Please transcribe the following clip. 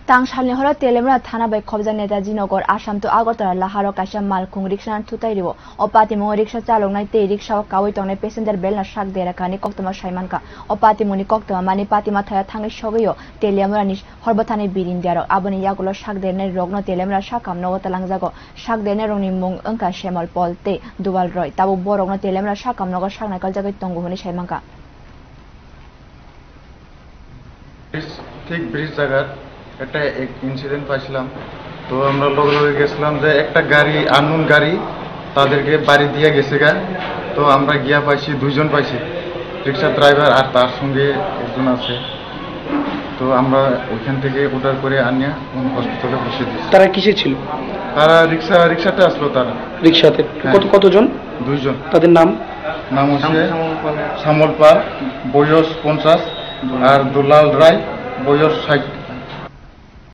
Tangsalni hora telemra thana bai khobja Netaji Nagar Assam to Agartala laharo kaisa malkhung riksha thutairibo opati mo riksha chalongnai te riksha kawai tongnai passenger bel na sak dera kani koktoma saimanka opati moni koktoma mani patima thaya thangai sogeyo telemra ni horbathani birin diaro aboni yagulo sak dernai rogno telemra sakam no talangjago sak dernai rongni mung angka shemal polte duwal roy tabu borogno telemra sakam no saknai kaljagai tongo honi saimanka ঠিক bridge জায়গার একটা incident পাইছিলাম তো আমরা লগে গেছিলাম যে একটা গাড়ি আননোন গাড়ি তাদেরকে বাড়ি দিয়ে গেছে গা তো আমরা গিয়া পাইছি দুইজন পাইছি রিকশা ড্রাইভার আর তার সঙ্গে একজন আছে তো আমরা ওইখান থেকে অর্ডার করে আনিয়া হসপিটালে বসে দিয়েছি। তারা কিসে ছিল? তারা রিকশাতে আসলো। তারা রিকশাতে কতজন? দুইজন। তাদের নাম হচ্ছে শ্যামল পাল বয়স 50 আর দুলাল রায় বয়স 60।